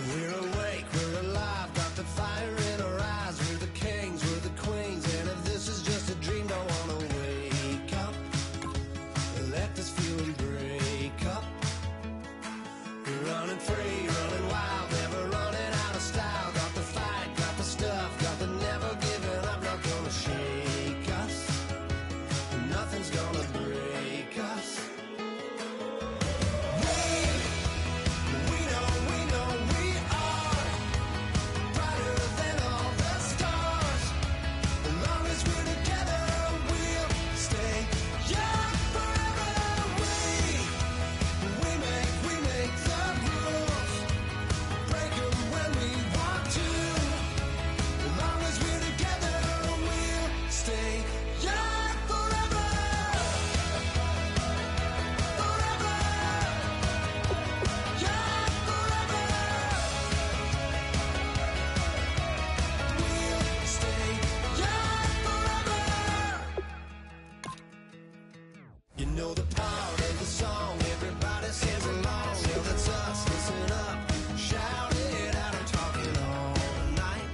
We're awake, we're alive, got the fire in our eyes. We're the kings, we're the queens, and if this is just a dream, don't wanna wake up. Let this feeling break up. We're running free, running wild, never running out of style. Got the fight, got the stuff, got the never giving up. Not gonna shake us, nothing's gonna break us. You know the part of the song, everybody sings along. Well, that's us, listen up, shout it out, I'm talking all night.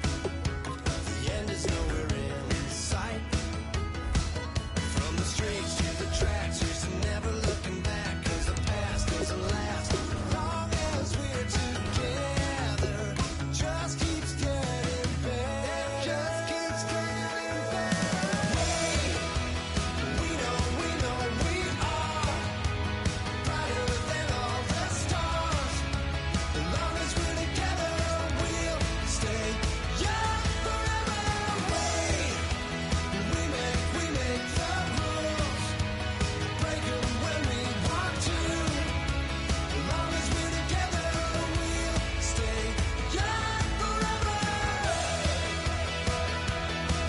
The end is nowhere in sight. From the streets to the tracks, here's to never looking back. Cause the past doesn't last, as long as we're together. Just keeps getting better, just keeps getting better. We know we are brighter than all the stars. As long as we're together, we'll stay young forever. We make the rules, break 'em when we want to. As long as we're together, we'll stay young forever.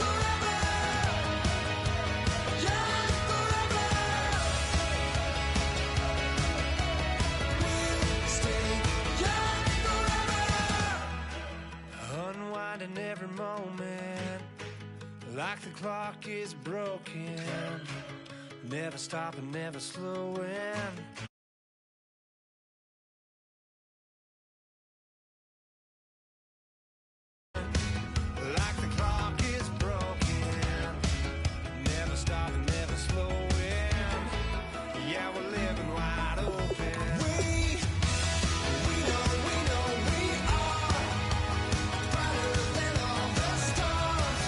Forever, young forever. We'll stay young forever. Unwinding every moment, like the clock is broken. Never stopping, never slowing. Like the clock is broken. Never stopping, never slowing. Yeah, we're living wide open. We know we are brighter than all the stars.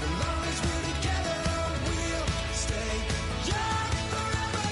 As long as we're together, we'll stay young forever.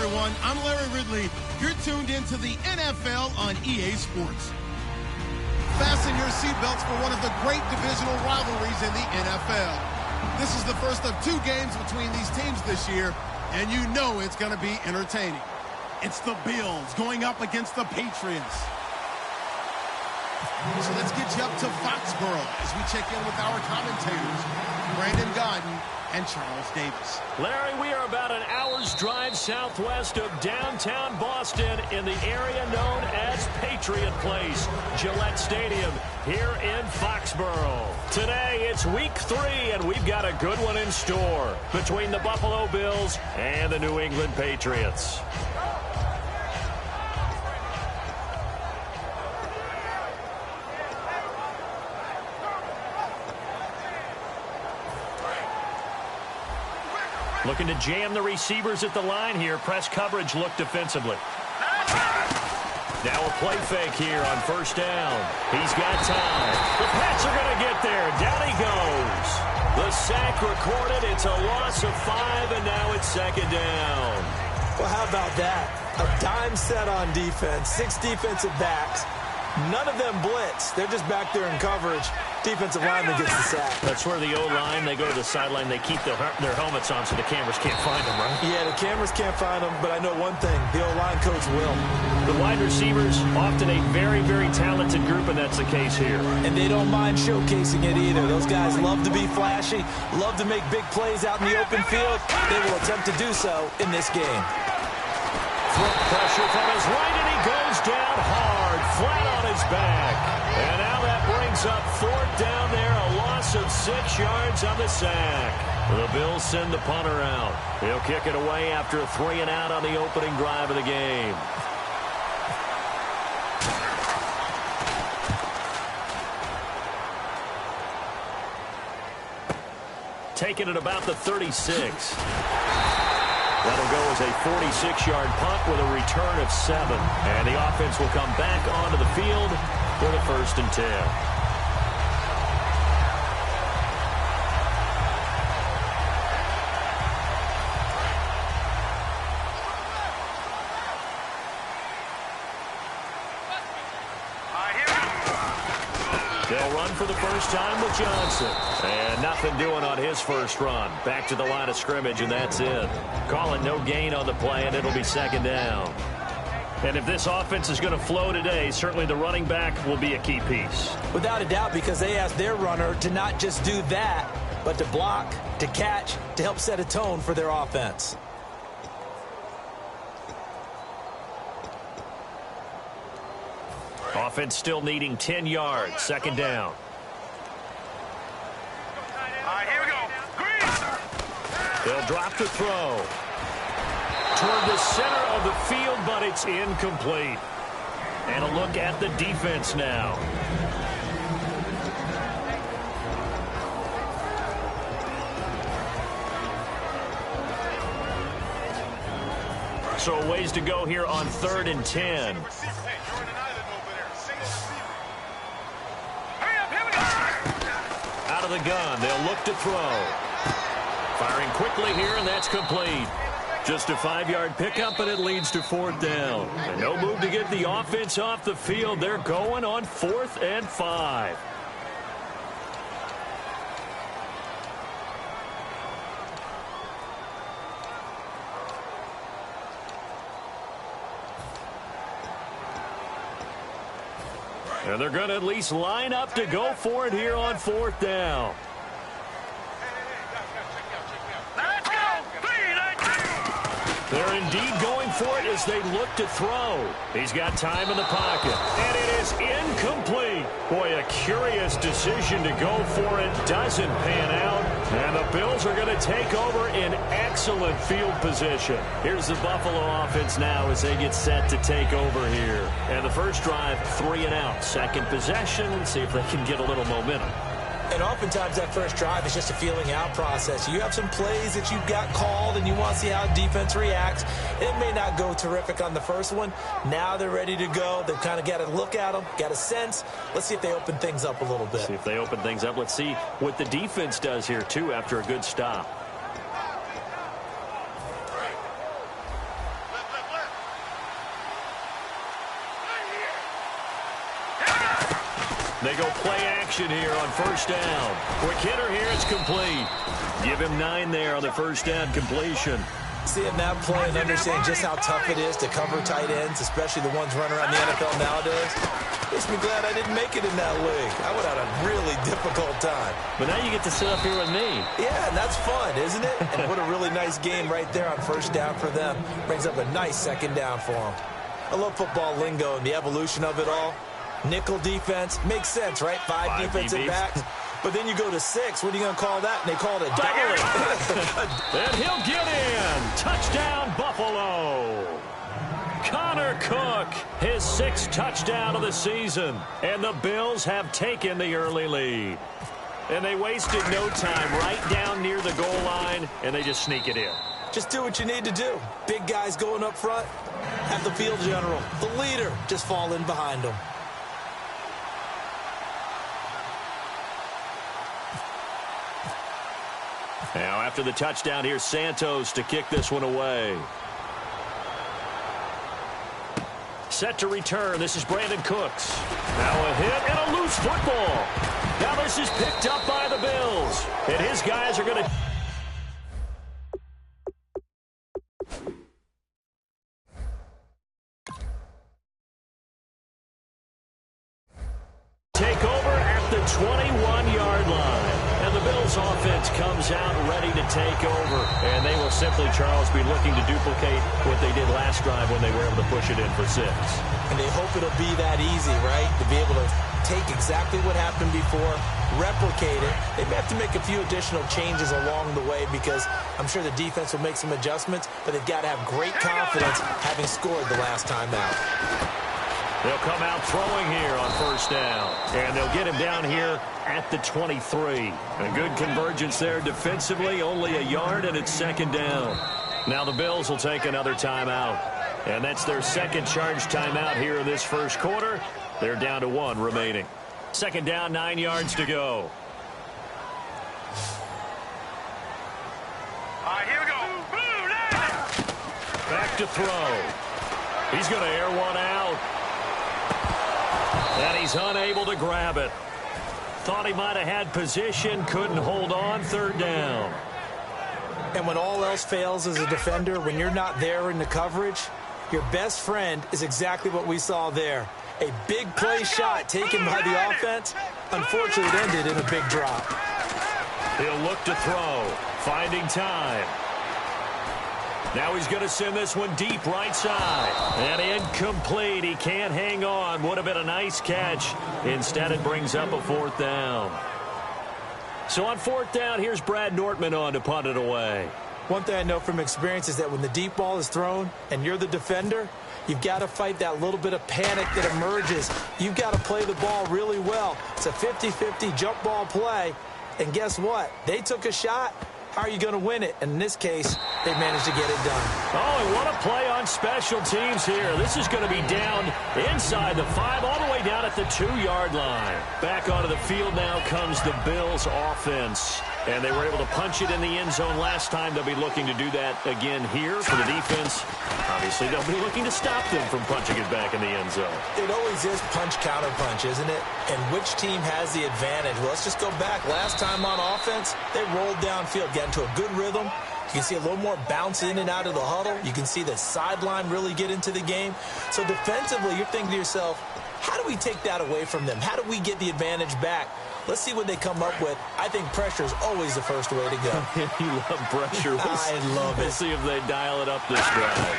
everyone. I'm Larry Ridley. You're tuned into the NFL on EA Sports. Fasten your seatbelts for one of the great divisional rivalries in the NFL. This is the first of 2 games between these teams this year, and you know it's going to be entertaining. It's the Bills going up against the Patriots. So let's get you up to Foxborough as we check in with our commentators, Brandon Godden and Charles Davis. Larry, we are about an hour's drive southwest of downtown Boston in the area known as Patriot Place, Gillette Stadium, here in Foxborough. Today, it's week 3, and we've got a good one in store between the Buffalo Bills and the New England Patriots. Looking to jam the receivers at the line here. Press coverage look defensively. Now a play fake here on first down. He's got time. The Pats are going to get there. Down he goes. The sack recorded. It's a loss of 5, and now it's second down. Well, how about that? A dime set on defense. 6 defensive backs. None of them blitz. They're just back there in coverage. Defensive lineman gets the sack. That's where the O-line, they go to the sideline, they keep their helmets on so the cameras can't find them, right? Yeah, the cameras can't find them, but I know one thing. The O-line coach will. The wide receivers, often a very, very talented group, and that's the case here. And they don't mind showcasing it either. Those guys love to be flashy, love to make big plays out in the open field. They will attempt to do so in this game. Foot pressure from his right, and he goes down hard, flat on his back. And now that brings up 4th down there, a loss of 6 yards on the sack. The Bills send the punter out. He'll kick it away after a 3 and out on the opening drive of the game. Taking it about the 36. That'll go as a 46-yard punt with a return of 7. And the offense will come back onto the field for the 1st and 10. They'll run for the first time with Johnson. And nothing doing on his first run. Back to the line of scrimmage, and that's it. Call it no gain on the play, and it'll be second down. And if this offense is going to flow today, certainly the running back will be a key piece. Without a doubt, because they asked their runner to not just do that, but to block, to catch, to help set a tone for their offense. Offense still needing 10 yards. Second down. All right, here we go. Green. They'll drop the throw. Toward the center of the field, but it's incomplete. And a look at the defense now. So a ways to go here on 3rd and 10. Out of the gun, they'll look to throw. Firing quickly here, and that's complete. Just a 5-yard pickup, and it leads to 4th down. And no move to get the offense off the field. They're going on 4th and 5. And they're going to at least line up to go for it here on 4th down. They're indeed going for it as they look to throw. He's got time in the pocket. And it is incomplete. Boy, a curious decision to go for it. Doesn't pan out. And the Bills are going to take over in excellent field position. Here's the Buffalo offense now as they get set to take over here. And the first drive, 3 and out. Second possession. Let's see if they can get a little momentum. And oftentimes that first drive is just a feeling out process. You have some plays that you've got called and you want to see how defense reacts. It may not go terrific on the first one. Now they're ready to go. They've kind of got to look at them, got a sense. Let's see if they open things up a little bit. See if they open things up. Let's see what the defense does here, too, after a good stop. They go play action here on first down. Quick hitter here, it's complete. Give him 9 there on the first down completion. Seeing that play and understanding just how tough it is to cover tight ends, especially the ones running around the NFL nowadays, makes me glad I didn't make it in that league. I would have had a really difficult time. But now you get to sit up here with me. Yeah, and that's fun, isn't it? And what a really nice game right there on first down for them. Brings up a nice second down for them. I love football lingo and the evolution of it all. Nickel defense makes sense, right? Five defensive backs. But then you go to 6. What are you going to call that? And they call it a double. And he'll get in. Touchdown, Buffalo. Connor Cook, his 6th touchdown of the season. And the Bills have taken the early lead. And they wasted no time right down near the goal line, and they just sneak it in. Just do what you need to do. Big guys going up front. Have the field general, the leader, just fall in behind them. Now, after the touchdown, here's Santos to kick this one away. Set to return. This is Brandon Cooks. Now a hit and a loose football. Now this is picked up by the Bills. And his guys are going to take over at the 21-yard line. And the Bills offense comes out ready to take over. And they will simply, Charles, be looking to duplicate what they did last drive when they were able to push it in for 6. And they hope it'll be that easy, right? To be able to take exactly what happened before, replicate it. They may have to make a few additional changes along the way because I'm sure the defense will make some adjustments, but they've got to have great confidence having scored the last time out. They'll come out throwing here on first down. And they'll get him down here at the 23. A good convergence there defensively, only a yard, and it's second down. Now the Bills will take another timeout. And that's their second charge timeout here in this first quarter. They're down to 1 remaining. Second down, 9 yards to go. All right, here we go. Back to throw. He's going to air one out. And he's unable to grab it. Thought he might have had position, couldn't hold on, third down. And when all else fails as a defender, when you're not there in the coverage, your best friend is exactly what we saw there. A big play shot taken by the offense. Unfortunately, it ended in a big drop. He'll look to throw, finding time. Now he's going to send this one deep right side. And incomplete. He can't hang on. Would have been a nice catch. Instead, it brings up a 4th down. So on 4th down, here's Brad Nortman on to punt it away. One thing I know from experience is that when the deep ball is thrown and you're the defender, you've got to fight that little bit of panic that emerges. You've got to play the ball really well. It's a 50-50 jump ball play. And guess what? They took a shot. How are you going to win it? And in this case, they managed to get it done. Oh, and what a play on special teams here. This is going to be down inside the 5, all the way down at the 2-yard line. Back onto the field now comes the Bills offense. And they were able to punch it in the end zone last time. They'll be looking to do that again here for the defense. Obviously, they'll be looking to stop them from punching it back in the end zone. It always is punch-counter-punch, isn't it? And which team has the advantage? Well, let's just go back. Last time on offense, they rolled downfield, got into a good rhythm. You can see a little more bounce in and out of the huddle. You can see the sideline really get into the game. So defensively, you're thinking to yourself, how do we take that away from them? How do we get the advantage back? Let's see what they come up with. I think pressure is always the first way to go. You love pressure. I love it. We'll see if they dial it up this drive.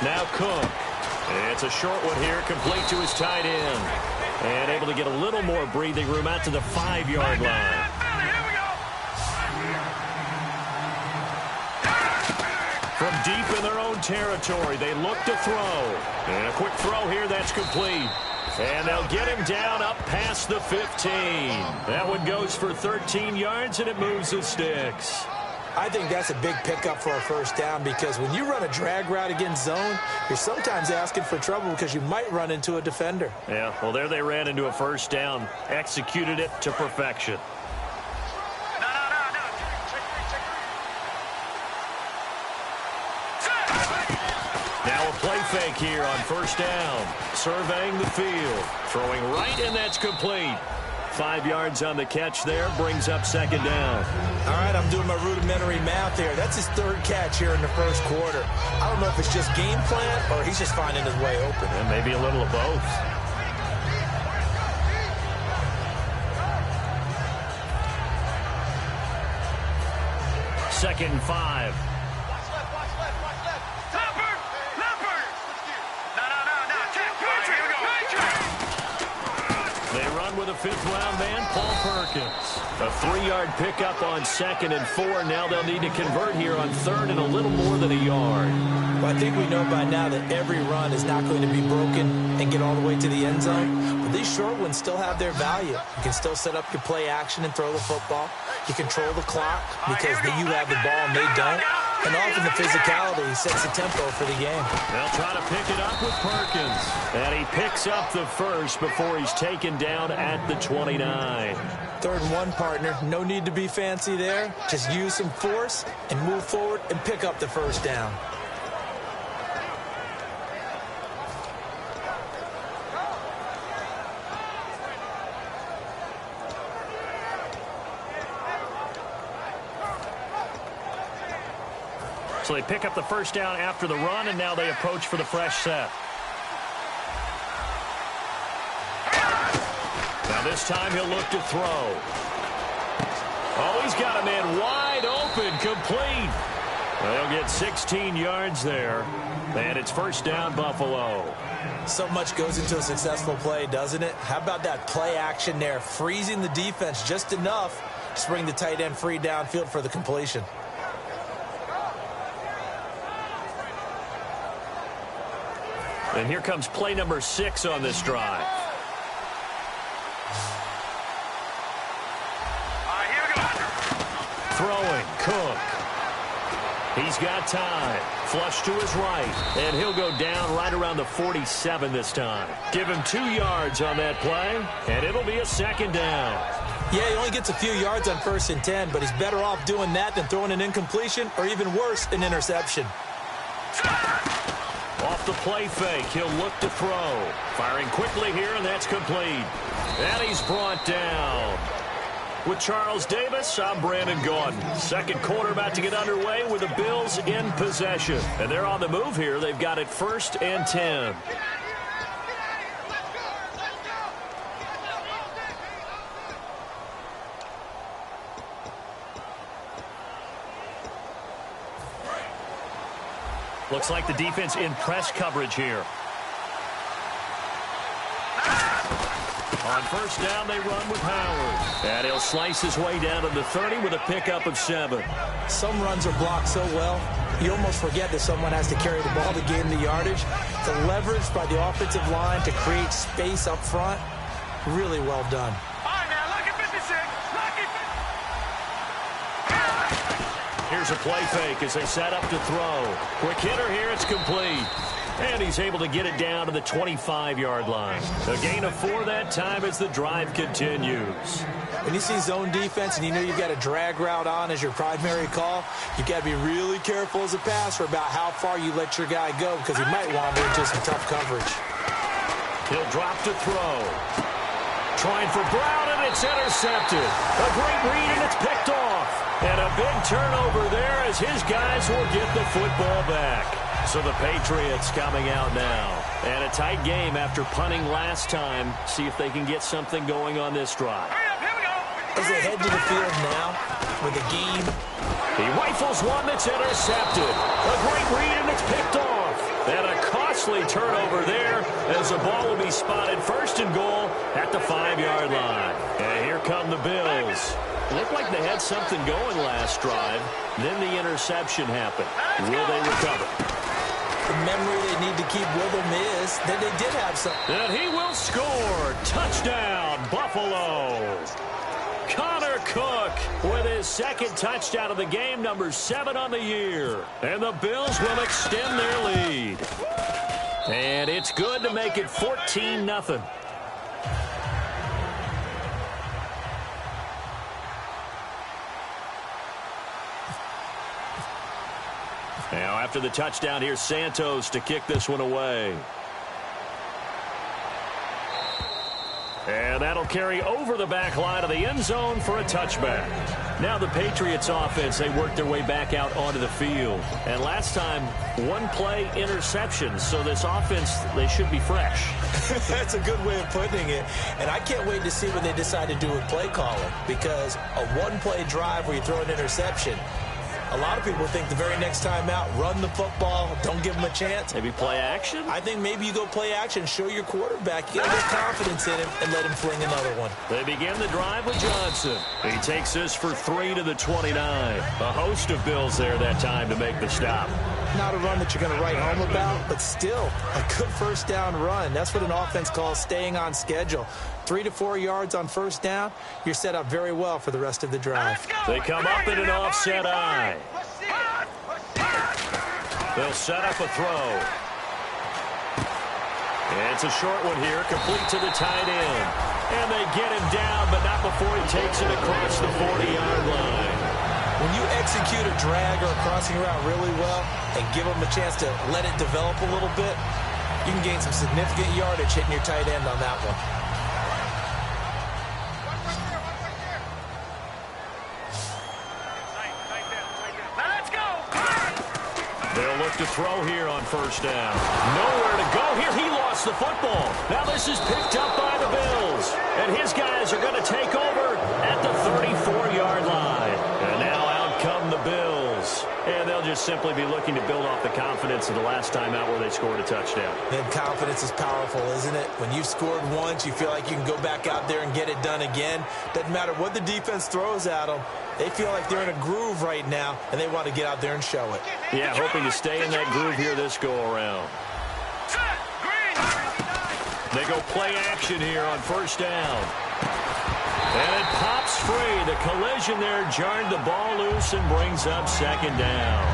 Now Cook. It's a short one here, complete to his tight end. And able to get a little more breathing room out to the 5-yard line. From deep in their own territory, they look to throw. And a quick throw here, that's complete. And they'll get him down up past the 15. That one goes for 13 yards, and it moves the sticks. I think that's a big pickup for a first down because when you run a drag route against zone, you're sometimes asking for trouble because you might run into a defender. Yeah, well, there they ran into a first down, executed it to perfection. Now a play fake here on first down. Surveying the field. Throwing right, and that's complete. 5 yards on the catch there, brings up second down. All right, I'm doing my rudimentary math here. That's his 3rd catch here in the first quarter. I don't know if it's just game plan or he's just finding his way open. And maybe a little of both. Second and 5. They run with a 5th-round man, Paul Perkins. A 3-yard pickup on 2nd and 4. Now they'll need to convert here on 3rd and a little more than a yard. Well, I think we know by now that every run is not going to be broken and get all the way to the end zone. But these short ones still have their value. You can still set up your play action and throw the football. You control the clock because then you have the ball and they don't. And often the physicality sets the tempo for the game. They'll try to pick it up with Perkins. And he picks up the first before he's taken down at the 29. 3rd and 1, partner. No need to be fancy there. Just use some force and move forward and pick up the first down. So they pick up the first down after the run, and now they approach for the fresh set. Now this time he'll look to throw. Oh, he's got a man wide open, complete. They'll get 16 yards there, and it's first down, Buffalo. So much goes into a successful play, doesn't it? How about that play action there, freezing the defense just enough to bring the tight end free downfield for the completion. And here comes play number 6 on this drive. Here we go. Throwing, Cook. He's got time. Flush to his right. And he'll go down right around the 47 this time. Give him 2 yards on that play, and it'll be a second down. Yeah, he only gets a few yards on 1st and 10, but he's better off doing that than throwing an incompletion or even worse, an interception. Off the play fake, he'll look to throw. Firing quickly here, and that's complete. And he's brought down. With Charles Davis, I'm Brandon Gaudin. Second quarter about to get underway with the Bills in possession. And they're on the move here. They've got it 1st and 10. Looks like the defense in press coverage here. On first down, they run with Howard. And he'll slice his way down to the 30 with a pickup of 7. Some runs are blocked so well, you almost forget that someone has to carry the ball to gain the yardage. The leverage by the offensive line to create space up front, really well done. All right, now, look at 56. Here's a play fake as they set up to throw. Quick hitter here, it's complete. And he's able to get it down to the 25-yard line. A gain of 4 that time as the drive continues. When you see zone defense and you know you've got a drag route on as your primary call, you've got to be really careful as a passer about how far you let your guy go because he might wander into some tough coverage. He'll drop to throw. Trying for Brown, and it's intercepted. A great read, and it's picked off. And a big turnover there as his guys will get the football back. So the Patriots coming out now. And a tight game after punting last time. See if they can get something going on this drive. As they head to the field now with a game. He rifles one that's intercepted. A great read, and it's picked off. And a costly turnover there as the ball will be spotted 1st and goal at the 5-yard line. And here come the Bills. Looked like they had something going last drive. Then the interception happened. Will they recover? The memory they need to keep with them is that they did have some. And he will score. Touchdown, Buffalo. Connor Cook with his 2nd touchdown of the game, number 7 on the year. And the Bills will extend their lead. And it's good to make it 14-0. Now After the touchdown, here's Santos to kick this one away. And that'll carry over the back line of the end zone for a touchback. Now the Patriots offense, they work their way back out onto the field. And last time, one play interception. So this offense, they should be fresh. That's a good way of putting it. And I can't wait to see what they decide to do with play calling. Because a one-play drive where you throw an interception, a lot of people think the very next time out, run the football, don't give them a chance. Maybe play action? I think maybe you go play action, show your quarterback. You got to get confidence in him and let him fling another one. They begin the drive with Johnson. He takes this for 3 to the 29. A host of Bills there that time to make the stop. Not a run that you're going to write home about, but still a good first down run. That's what an offense calls staying on schedule. 3 to 4 yards on first down, you're set up very well for the rest of the drive. They come up in an offset eye. They'll set up a throw. And it's a short one here, complete to the tight end. And they get him down, but not before he takes it across the 40-yard line. When you execute a drag or a crossing route really well and give them a chance to let it develop a little bit, you can gain some significant yardage hitting your tight end on that one. They'll look to throw here on first down. Nowhere to go here. He lost the football. Now this is picked up by the Bills. And his guys are going to take over at the 34-yard line. And now out come the Bills. And they'll just simply be looking to build off the confidence of the last time out where they scored a touchdown. And confidence is powerful, isn't it? When you've scored once, you feel like you can go back out there and get it done again. Doesn't matter what the defense throws at them. They feel like they're in a groove right now, and they want to get out there and show it. Yeah, hoping to stay in that groove here this go-around. They go play action here on first down. And it pops free. The collision there jarred the ball loose and brings up second down.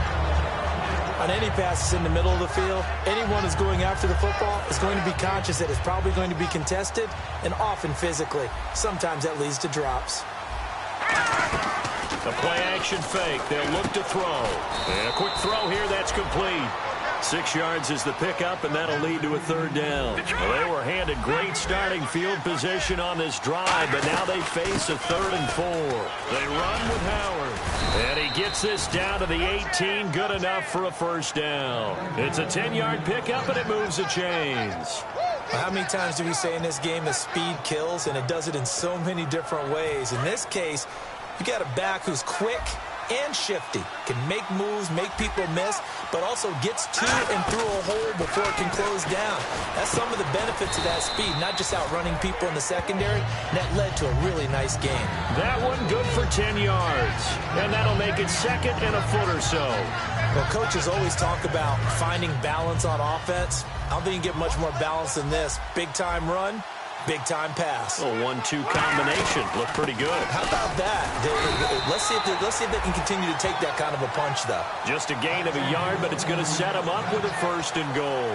On any passes in the middle of the field, anyone who's going after the football is going to be conscious that it's probably going to be contested and often physically. Sometimes that leads to drops. The play-action fake. They'll look to throw. And a quick throw here. That's complete. 6 yards is the pickup, and that'll lead to a third down. Well, they were handed great starting field position on this drive, but now they face a 3rd and 4. They run with Howard. And he gets this down to the 18. Good enough for a first down. It's a 10-yard pickup, and it moves the chains. How many times do we say in this game that speed kills, and it does it in so many different ways? In this case, you got a back who's quick and shifty, can make moves, make people miss, but also gets to and through a hole before it can close down. That's some of the benefits of that speed, not just outrunning people in the secondary. And that led to a really nice game. That one good for 10 yards, and that'll make it second and a foot or so. Well, coaches always talk about finding balance on offense. I don't think you can get much more balance than this. Big-time run, big-time pass. A 1-2 combination. Looked pretty good. How about that? Let's see if they can continue to take that kind of a punch, though. Just a gain of a yard, but it's going to set them up with a 1st and goal.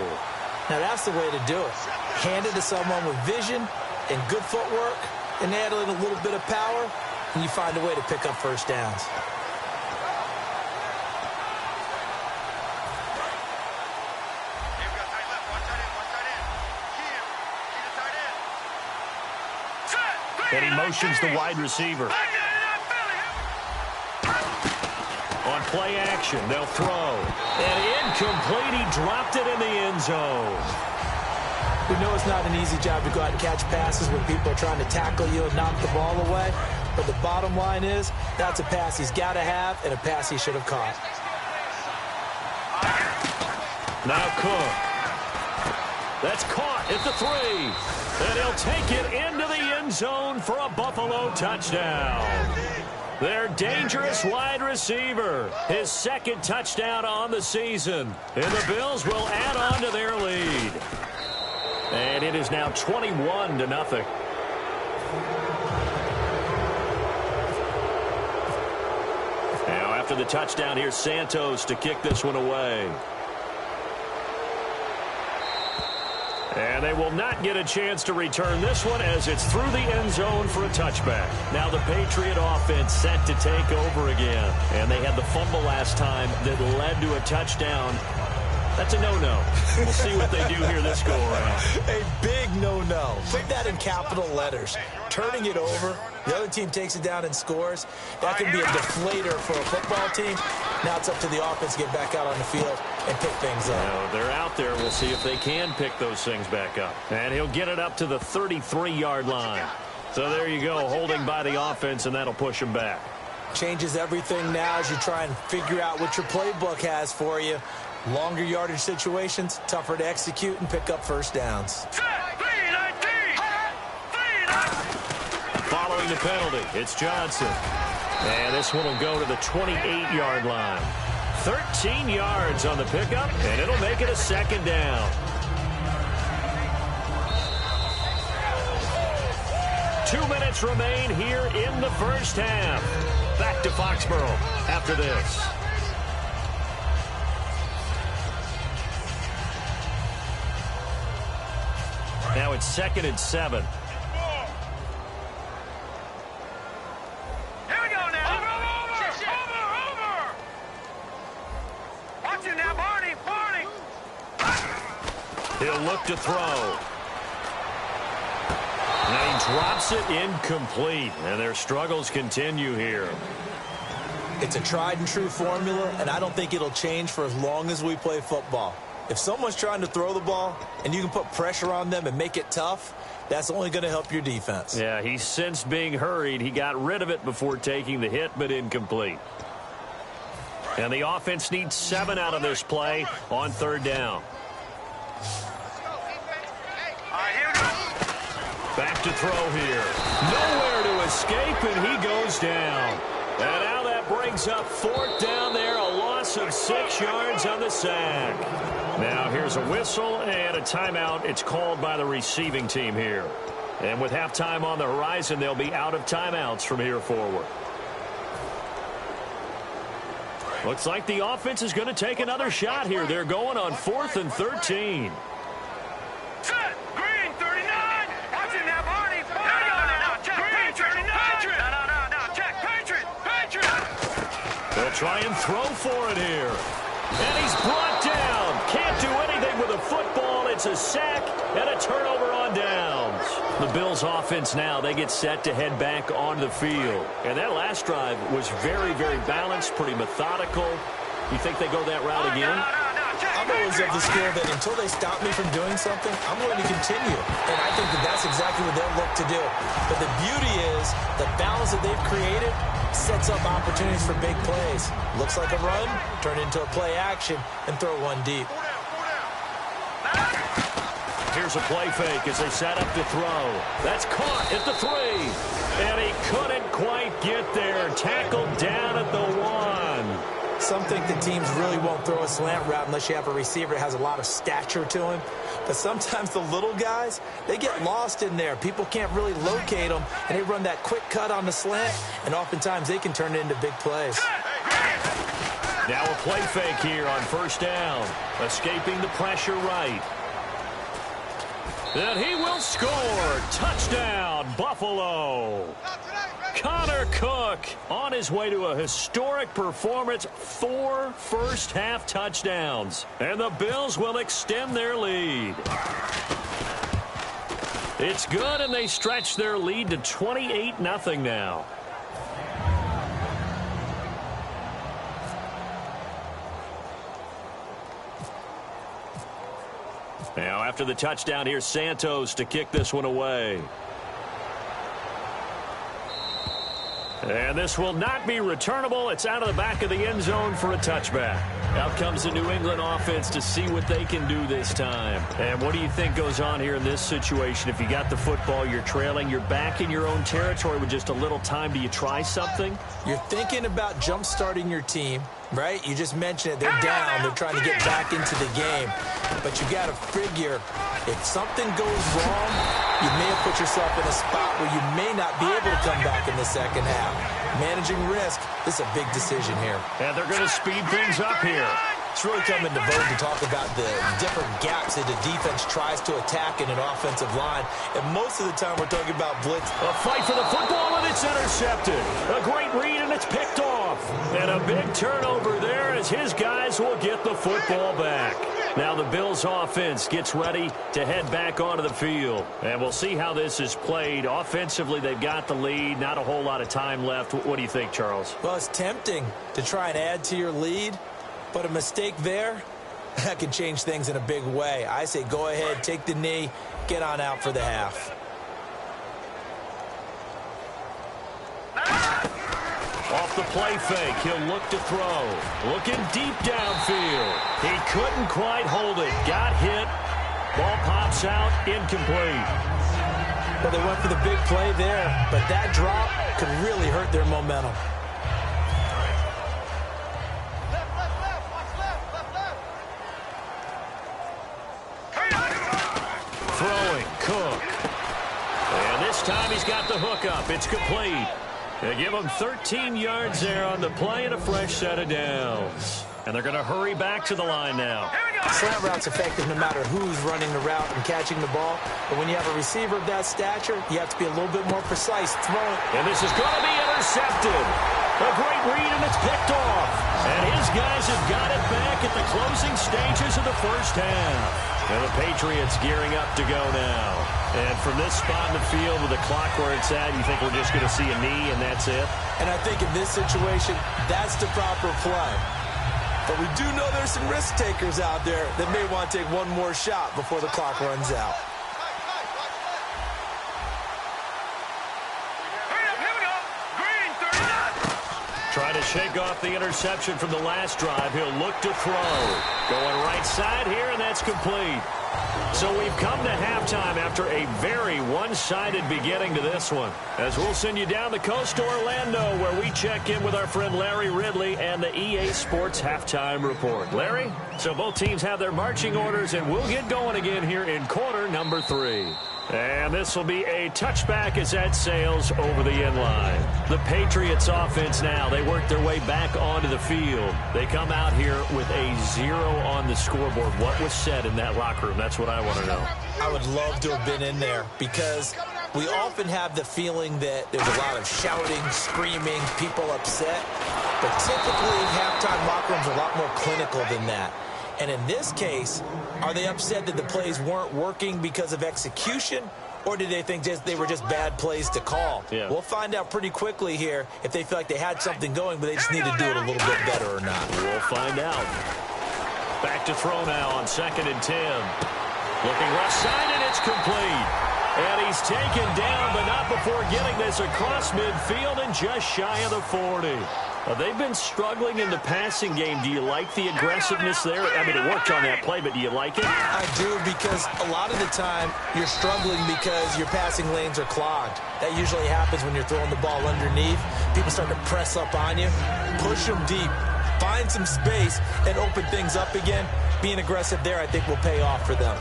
Now, that's the way to do it. Hand it to someone with vision and good footwork, and add in a little bit of power, and you find a way to pick up first downs. And he motions the wide receiver. On play action, they'll throw. And incomplete. He dropped it in the end zone. We know it's not an easy job to go out and catch passes when people are trying to tackle you and knock the ball away. But the bottom line is, that's a pass he's got to have and a pass he should have caught. Now Cook. That's caught at the 3. And he'll take it into the end zone for a Buffalo touchdown. Their dangerous wide receiver. His 2nd touchdown on the season. And the Bills will add on to their lead. And it is now 21-0. Now after the touchdown, here's Santos to kick this one away. And they will not get a chance to return this one as it's through the end zone for a touchback. Now the Patriot offense set to take over again. And they had the fumble last time that led to a touchdown. That's a no-no. We'll see what they do here this go-around. A big no-no. Put that in capital letters. Turning it over, the other team takes it down and scores. That can be a deflator for a football team. Now it's up to the offense to get back out on the field and pick things up. Now, they're out there. We'll see if they can pick those things back up. And he'll get it up to the 33-yard line. So there you go, holding by the offense, and that'll push him back. Changes everything now as you try and figure out what your playbook has for you. Longer yardage situations, tougher to execute and pick up first downs. Following the penalty, it's Johnson. And this one will go to the 28-yard line. 13 yards on the pickup, and it'll make it a second down. 2 minutes remain here in the first half. Back to Foxborough after this. Now it's 2nd and 7. Here we go now. Over. Watch it now, Barney. He'll look to throw. And he drops it incomplete. And their struggles continue here. It's a tried and true formula, and I don't think it'll change for as long as we play football. If someone's trying to throw the ball and you can put pressure on them and make it tough, that's only going to help your defense. Yeah, he sensed being hurried. He got rid of it before taking the hit, but incomplete. And the offense needs 7 out of this play on 3rd down. All right, here we go. Back to throw here. Nowhere to escape, and he goes down. And now that brings up 4th down there, a loss of 6 yards on the sack. Now here's a whistle and a timeout. It's called by the receiving team here. And with halftime on the horizon, they'll be out of timeouts from here forward. Looks like the offense is going to take another shot here. They're going on 4th and 13. Set. Green, 39. Watch it now, Barney. Here we go now. Check. Green, 39. No. Check. Patriot. They'll try and throw for it here. And he's brought down. Can't do anything with a football. It's a sack and a turnover on downs. The Bills offense now, they get set to head back onto the field. And that last drive was very, very balanced, pretty methodical. You think they go that route again? I'm always of the school that until they stop me from doing something, I'm going to continue. And I think that that's exactly what they'll look to do. But the beauty is the balance that they've created sets up opportunities for big plays. Looks like a run, turn into a play action, and throw one deep. Here's a play fake as they set up to throw. That's caught at the 3. And he couldn't quite get there. Tackled down at the 1. Some think that teams really won't throw a slant route unless you have a receiver that has a lot of stature to him. But sometimes the little guys, they get lost in there. People can't really locate them, and they run that quick cut on the slant, and oftentimes they can turn it into big plays. Now a play fake here on 1st down. Escaping the pressure right. And he will score. Touchdown, Buffalo. Connor Cook on his way to a historic performance. 4 first-half touchdowns. And the Bills will extend their lead. It's good, and they stretch their lead to 28-0 now. Now, after the touchdown, here's Santos to kick this one away. And this will not be returnable. It's out of the back of the end zone for a touchback. Out comes the New England offense to see what they can do this time. And what do you think goes on here in this situation? If you got the football, you're trailing, you're back in your own territory with just a little time. Do you try something? You're thinking about jump-starting your team, right? You just mentioned it. They're down. They're trying to get back into the game. But you got to figure if something goes wrong, you may have put yourself in a spot where you may not be able to come back in the second half. Managing risk is a big decision here. And they're going to speed things up here. It's really come into vogue to talk about the different gaps that the defense tries to attack in an offensive line. And most of the time we're talking about blitz. A fight for the football, and it's intercepted. A great read, and it's picked off. And a big turnover there as his guys will get the football back. Now the Bills offense gets ready to head back onto the field. And we'll see how this is played. Offensively, they've got the lead. Not a whole lot of time left. What do you think, Charles? Well, it's tempting to try and add to your lead. But a mistake there, that can change things in a big way. I say go ahead, take the knee, get on out for the half. Off the play fake, he'll look to throw. Looking deep downfield. He couldn't quite hold it. Got hit. Ball pops out, incomplete. Well, they went for the big play there, but that drop could really hurt their momentum. Throwing, Cook. And this time he's got the hook up. It's complete. They give him 13 yards there on the play and a fresh set of downs. And they're going to hurry back to the line now. Slant route's effective no matter who's running the route and catching the ball. But when you have a receiver of that stature, you have to be a little bit more precise throwing. And this is going to be intercepted. A great read, and it's picked off. And his guys have got it back at the closing stages of the first half. And the Patriots gearing up to go now. And from this spot in the field with the clock where it's at, you think we're just going to see a knee and that's it? And I think in this situation, that's the proper play. But we do know there's some risk takers out there that may want to take one more shot before the clock runs out. Trying to shake off the interception from the last drive. He'll look to throw. Going right side here, and that's complete. So we've come to halftime after a very one-sided beginning to this one. As we'll send you down the coast to Orlando, where we check in with our friend Larry Ridley and the EA Sports Halftime Report. Larry, so both teams have their marching orders, and we'll get going again here in quarter number 3. And this will be a touchback as that sails over the end line. The Patriots offense now, they work their way back onto the field. They come out here with a 0 on the scoreboard. What was said in that locker room? That's what I want to know. I would love to have been in there because we often have the feeling that there's a lot of shouting, screaming, people upset. But typically, halftime locker rooms are a lot more clinical than that. And in this case, are they upset that the plays weren't working because of execution, or did they think they were just bad plays to call? Yeah. We'll find out pretty quickly here if they feel like they had something going, but they just need to do it a little bit better or not. We'll find out. Back to throw now on 2nd and 10. Looking left side, and it's complete. And he's taken down, but not before getting this across midfield and just shy of the 40. They've been struggling in the passing game. Do you like the aggressiveness there? I mean, it worked on that play, but do you like it? I do, because a lot of the time you're struggling because your passing lanes are clogged. That usually happens when you're throwing the ball underneath. People start to press up on you. Push them deep. Find some space and open things up again. Being aggressive there, I think, will pay off for them.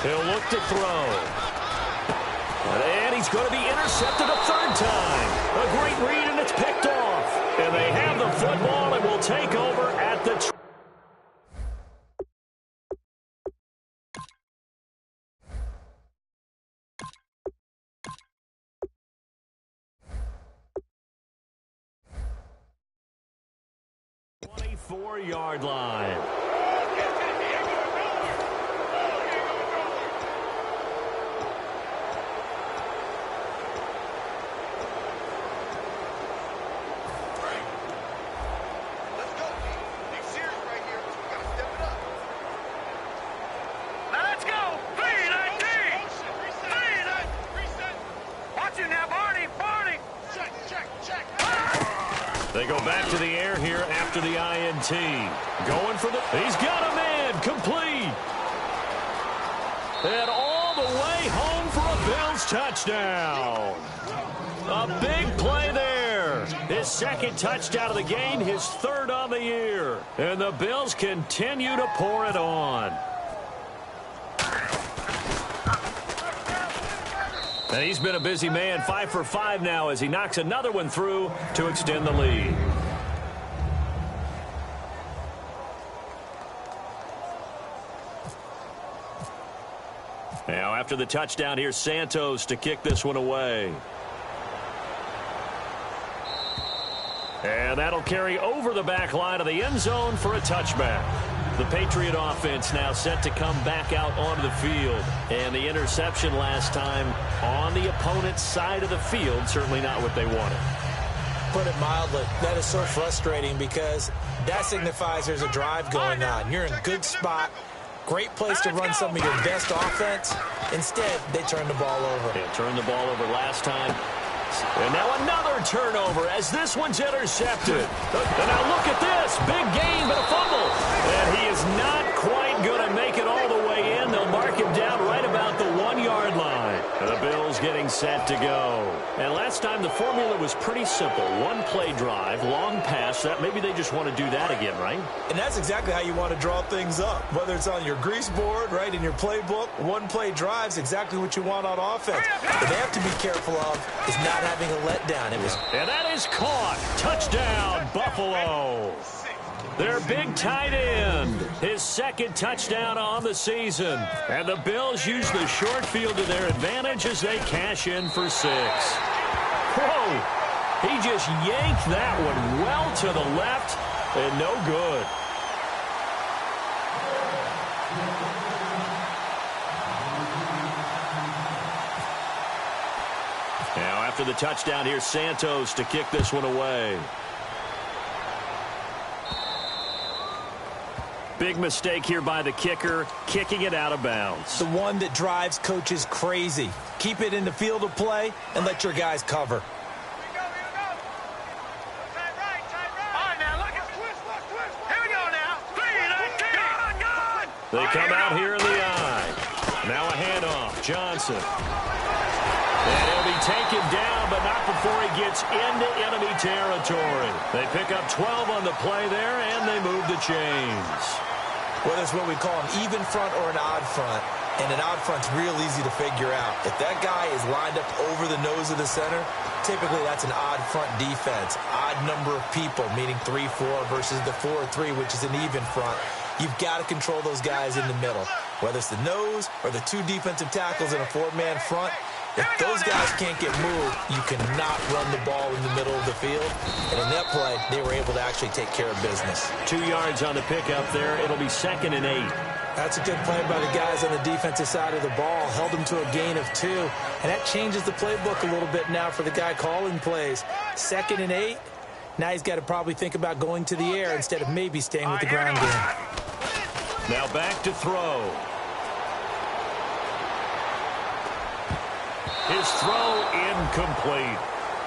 He'll look to throw. And he's going to be intercepted a 3rd time. A great read, and it's picked off. And they have the football and will take over at the 24-yard line. They go back to the air here after the INT. Going for the... He's got a man. Complete. And all the way home for a Bills touchdown. A big play there. His 2nd touchdown of the game, his 3rd on the year. And the Bills continue to pour it on. And he's been a busy man, 5 for 5 now as he knocks another one through to extend the lead. Now after the touchdown, here's Santos to kick this one away. And that'll carry over the back line of the end zone for a touchback. The Patriot offense now set to come back out onto the field. And the interception last time on the opponent's side of the field, certainly not what they wanted. Put it mildly, that is so frustrating because that signifies there's a drive going on. You're in a good spot. Great place to run some of your best offense. Instead, they turn the ball over. They turned the ball over last time. And now another turnover as this one's intercepted. And now look at this. Big gain, but a fumble. And he is not quite going to make it all the way in. They'll mark him down right about the 1-yard line. The Bills getting set to go. And last time the formula was pretty simple. One play drive, long pass. That maybe they just want to do that again, right? And that's exactly how you want to draw things up. Whether it's on your grease board, right, in your playbook, one play drive's exactly what you want on offense. What they have to be careful of is not having a letdown. And that is caught. Touchdown, Buffalo. Their big tight end, his second touchdown on the season. And the Bills use the short field to their advantage as they cash in for 6. Whoa! He just yanked that one well to the left and no good. Now after the touchdown, here's Santos to kick this one away. Big mistake here by the kicker, kicking it out of bounds. The one that drives coaches crazy. Keep it in the field of play and let your guys cover. They come out here in the eye. Now a handoff. Johnson. And he'll be taken down, but not before he gets into enemy territory. They pick up 12 on the play there, and they move the chains. Whether it's what we call an even front or an odd front, and an odd front's real easy to figure out. If that guy is lined up over the nose of the center, typically that's an odd front defense. Odd number of people, meaning 3-4 versus the 4-3, which is an even front. You've got to control those guys in the middle. Whether it's the nose or the 2 defensive tackles in a 4-man front, if those guys can't get moved, you cannot run the ball in the middle of the field. And in that play, they were able to actually take care of business. 2 yards on the pickup there. It'll be 2nd and 8. That's a good play by the guys on the defensive side of the ball. Held them to a gain of 2. And that changes the playbook a little bit now for the guy calling plays. 2nd and 8. Now he's got to probably think about going to the air instead of maybe staying with the ground game. Now back to throw. His throw incomplete.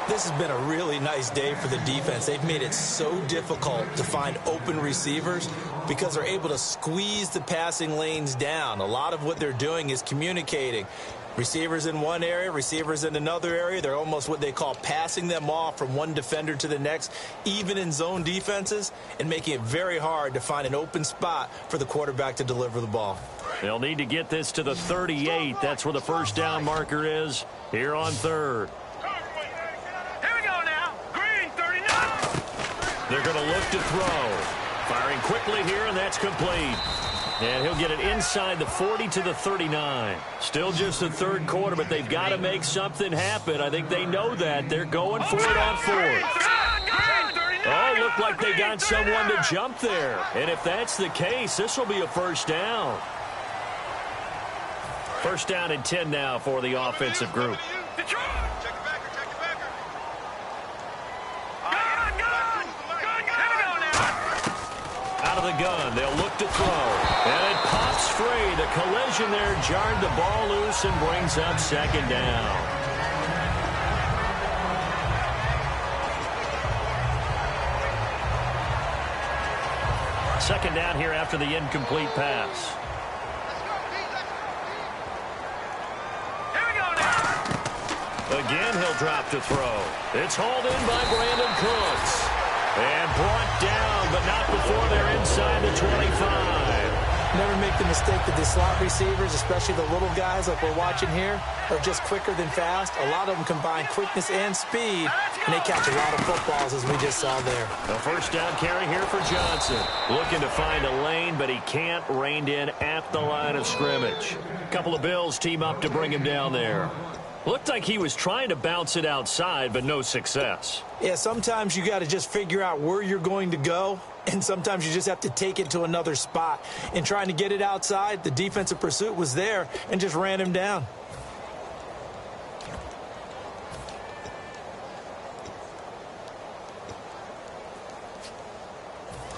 This has been a really nice day for the defense. They've made it so difficult to find open receivers because they're able to squeeze the passing lanes down. A lot of what they're doing is communicating. Receivers in one area, receivers in another area. They're almost what they call passing them off from one defender to the next, even in zone defenses, and making it very hard to find an open spot for the quarterback to deliver the ball. They'll need to get this to the 38. That's where the first down marker is here on 3rd. Here we go now. Green, 39. They're going to look to throw. Firing quickly here, and that's complete. And he'll get it inside the 40 to the 39. Still just the 3rd quarter, but they've got to make something happen. I think they know that. They're going for it on 4th. Oh, looked like they got someone to jump there. And if that's the case, this will be a first down. First down and 10 now for the offensive group. Out of the gun, they'll look to throw. And it pops free. The collision there jarred the ball loose and brings up 2nd down. Second down here after the incomplete pass. Again, he'll drop to throw. It's hauled in by Brandon Cooks. And brought down, but not before they're inside the 25. Never make the mistake that the slot receivers, especially the little guys like we're watching here, are just quicker than fast. A lot of them combine quickness and speed, and they catch a lot of footballs, as we just saw there. A first down carry here for Johnson. Looking to find a lane, but he can't. Reined in at the line of scrimmage. A couple of Bills team up to bring him down there. Looked like he was trying to bounce it outside, but no success. Yeah, sometimes you got to just figure out where you're going to go, and sometimes you just have to take it to another spot. In trying to get it outside, the defensive pursuit was there and just ran him down.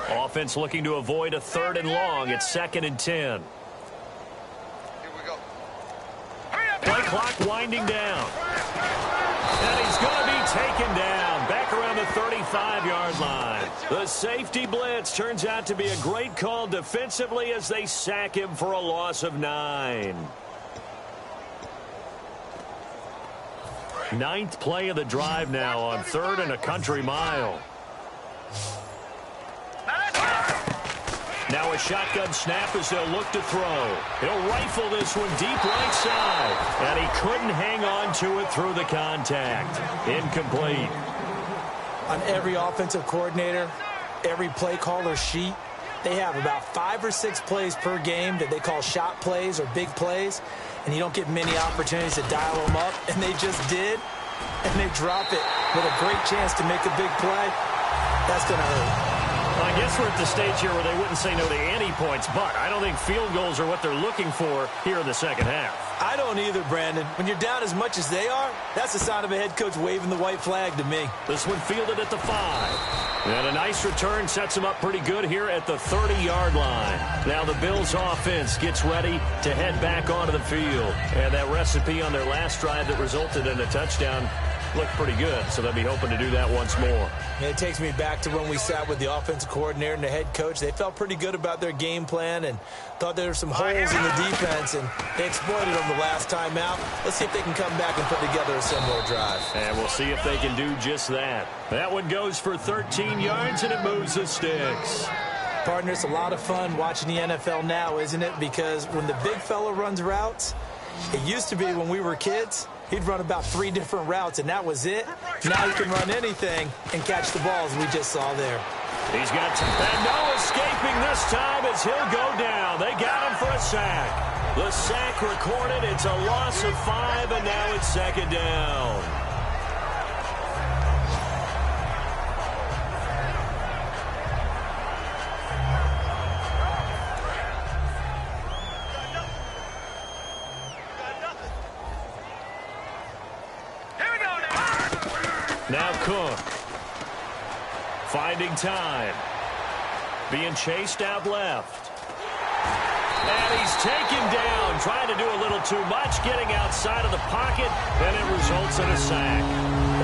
Offense looking to avoid a 3rd and long. It's 2nd and 10. Play clock winding down. And he's going to be taken down back around the 35-yard line. The safety blitz turns out to be a great call defensively as they sack him for a loss of 9. 9th play of the drive now on 3rd and a country mile. Now a shotgun snap as they'll look to throw. He'll rifle this one deep right side. And he couldn't hang on to it through the contact. Incomplete. On every offensive coordinator, every play caller sheet, they have about 5 or 6 plays per game that they call shot plays or big plays. And you don't get many opportunities to dial them up. And they just did. And they drop it with a great chance to make a big play. That's going to hurt. I guess we're at the stage here where they wouldn't say no to any points, but I don't think field goals are what they're looking for here in the second half. I don't either, Brandon. When you're down as much as they are, that's the sign of a head coach waving the white flag to me. This one fielded at the 5. And a nice return sets him up pretty good here at the 30-yard line. Now the Bills offense gets ready to head back onto the field. And that recipe on their last drive that resulted in a touchdown looked pretty good, so they'll be hoping to do that once more. And it takes me back to when we sat with the offensive coordinator and the head coach. They felt pretty good about their game plan and thought there were some holes in the defense, and they exploited them the last time out. Let's see if they can come back and put together a similar drive. And we'll see if they can do just that. That one goes for 13 yards, and it moves the sticks. Partner, it's a lot of fun watching the NFL now, isn't it? Because when the big fella runs routes, it used to be when we were kids, he'd run about 3 different routes, and that was it. Now he can run anything and catch the balls we just saw there. He's got and no escaping this time as he'll go down. They got him for a sack. The sack recorded. It's a loss of 5, and now it's 2nd down. Now Cook. Finding time. Being chased out left. And he's taken down. Trying to do a little too much. Getting outside of the pocket. And it results in a sack.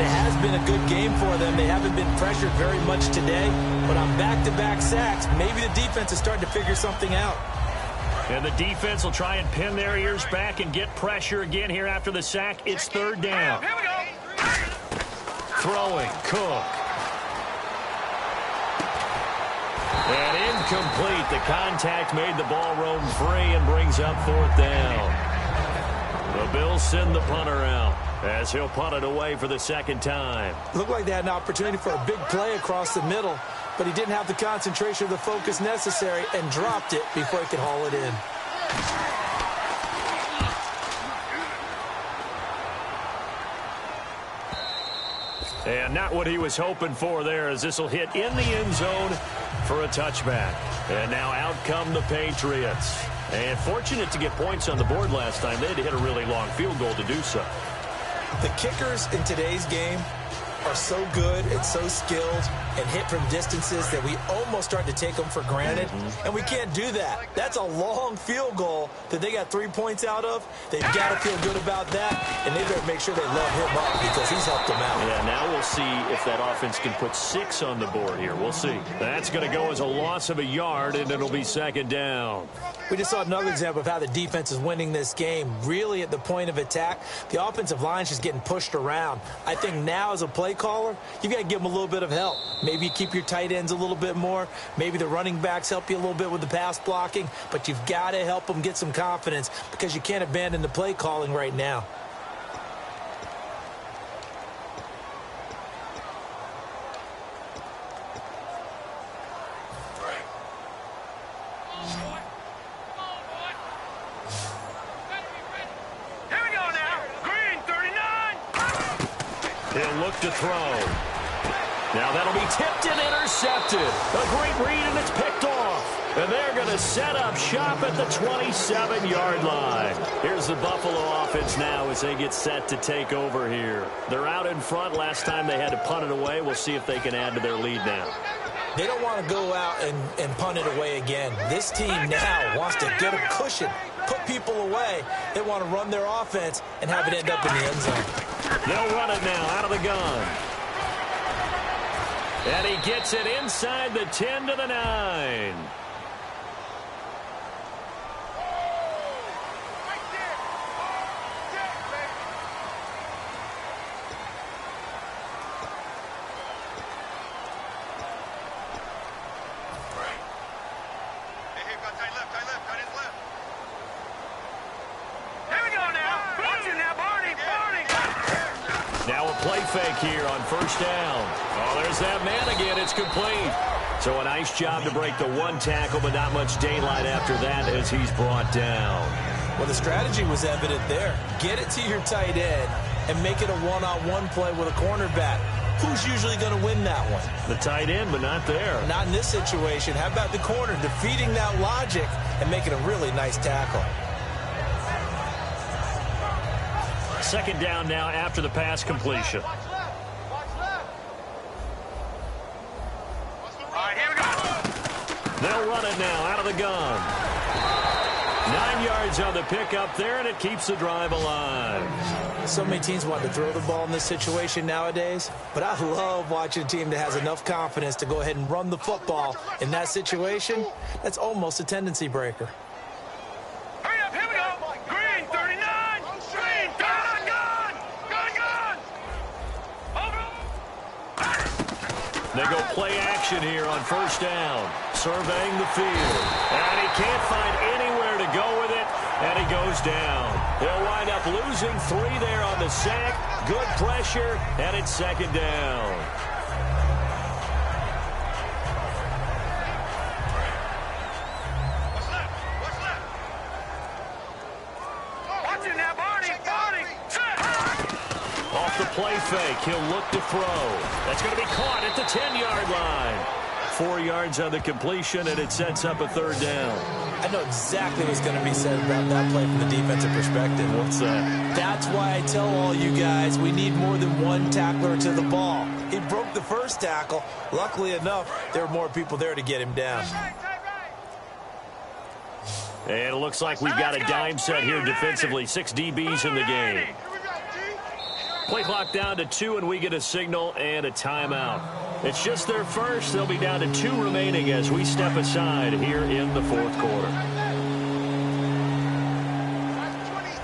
It has been a good game for them. They haven't been pressured very much today. But on back-to-back sacks, maybe the defense is starting to figure something out. And the defense will try and pin their ears back and get pressure again here after the sack. It's 3rd down. Here we go. Throwing, Cook. And incomplete. The contact made the ball roam free and brings up 4th down. The Bills send the punter out as he'll punt it away for the 2nd time. Looked like they had an opportunity for a big play across the middle, but he didn't have the concentration or the focus necessary and dropped it before he could haul it in. And not what he was hoping for there, as this will hit in the end zone for a touchback. And now out come the Patriots. And fortunate to get points on the board last time. They had to hit a really long field goal to do so. The kickers in today's game are so good and so skilled and hit from distances that we almost start to take them for granted. And we can't do that. That's a long field goal that they got 3 points out of. They've got to feel good about that, and they better make sure they load him up because he's helped them out. Yeah, now we'll see if that offense can put 6 on the board here. We'll see. That's going to go as a loss of a yard, and it'll be 2nd down. We just saw another example of how the defense is winning this game. Really at the point of attack, the offensive line is just getting pushed around. I think now is a play play caller, you've got to give them a little bit of help. Maybe you keep your tight ends a little bit more. Maybe the running backs help you a little bit with the pass blocking. But you've got to help them get some confidence because you can't abandon the play calling right now. He'll look to throw. Now that'll be tipped and intercepted. A great read, and it's picked off. And they're going to set up shop at the 27-yard line. Here's the Buffalo offense now as they get set to take over here. They're out in front. Last time they had to punt it away. We'll see if they can add to their lead now. They don't want to go out and punt it away again. This team now wants to get a cushion, put people away. They want to run their offense and have it end up in the end zone. They'll run it now out of the gun. And he gets it inside the 10 to the 9. Now a play fake here on first down. Oh, there's that man again. It's complete. So a nice job to break the one tackle, but not much daylight after that as he's brought down. Well, the strategy was evident there. Get it to your tight end and make it a one-on-one play with a cornerback. Who's usually going to win that one? The tight end, but not there. Not in this situation. How about the corner defeating that logic and making a really nice tackle? Second down now after the pass completion. All right, here we go. They'll run it now out of the gun. 9 yards on the pickup there, and it keeps the drive alive. So many teams want to throw the ball in this situation nowadays, but I love watching a team that has enough confidence to go ahead and run the football in that situation. That's almost a tendency breaker. Hurry up, here we go. Green, 39. Green, gun. Over. They go play action here on first down. Surveying the field. And he can't find anywhere to go with it. And he goes down. They'll wind up losing 3 there on the sack. Good pressure. And it's second down. Watching now, Barney. Set. Off the play fake. He'll look to throw. That's going to be caught at the 10-yard line. 4 yards on the completion, and it sets up a third down. I know exactly what's going to be said about that play from the defensive perspective. What's that? That's why I tell all you guys we need more than one tackler to the ball. He broke the first tackle. Luckily enough, there were more people there to get him down. And it looks like we've got a dime set here defensively. 6 DBs in the game. Play clock down to 2, and we get a signal and a timeout. It's just their first. They'll be down to 2 remaining as we step aside here in the fourth quarter.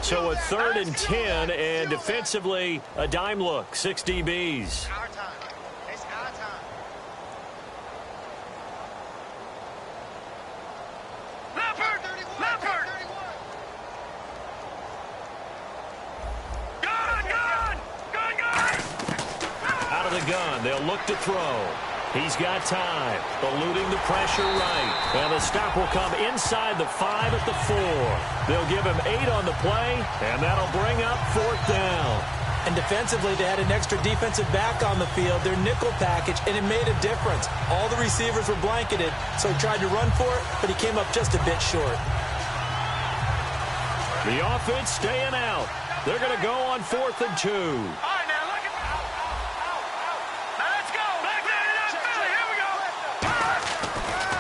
So a 3rd and 10, and defensively a dime look. 6 DBs. Our time. It's our time. Leopard. Out of the gun, they'll look to throw. He's got time, eluding the pressure right. And the stop will come inside the 5 at the 4. They'll give him 8 on the play, and that'll bring up 4th down. And defensively, they had an extra defensive back on the field, their nickel package, and it made a difference. All the receivers were blanketed, so he tried to run for it, but he came up just a bit short. The offense staying out. They're going to go on 4th and 2. All right, now look at Now let's go. Back there in Philly. Here we go.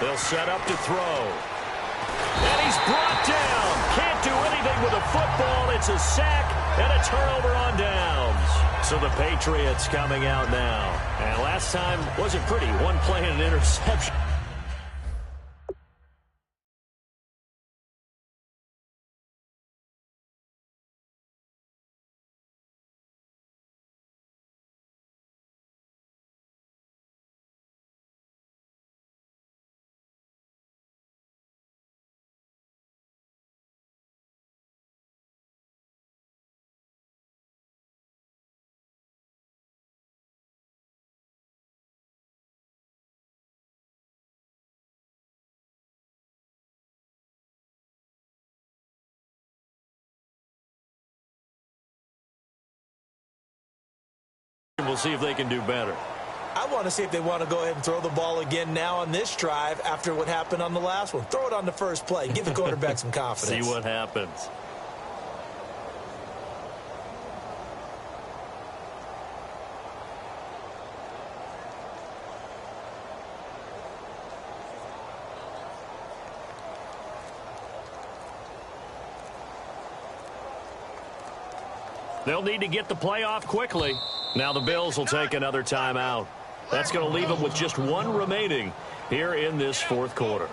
They'll set up to throw. And he's brought down. Can't do anything with a football. It's a sack and a turnover on downs. So the Patriots coming out now. And last time wasn't pretty. One play and an interception. We'll see if they can do better. I want to see if they want to go ahead and throw the ball again now on this drive after what happened on the last one. Throw it on the first play. Give the quarterback some confidence. See what happens. They'll need to get the play off quickly. Now the Bills will take another timeout. That's going to leave them with just one remaining here in this fourth quarter.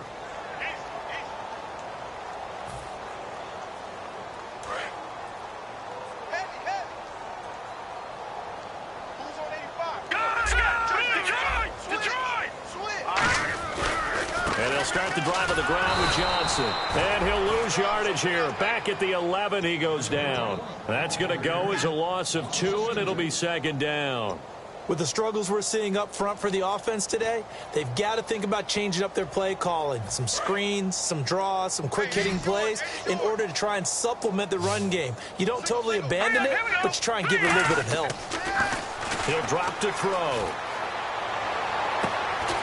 And they'll start the drive on the ground with Johnson. And he'll lose yardage here. Back at the 11, he goes down. That's going to go as a loss of 2, and it'll be second down. With the struggles we're seeing up front for the offense today, they've got to think about changing up their play calling. Some screens, some draws, some quick-hitting plays in order to try and supplement the run game. You don't totally abandon it, but you try and give it a little bit of help. He'll drop to throw.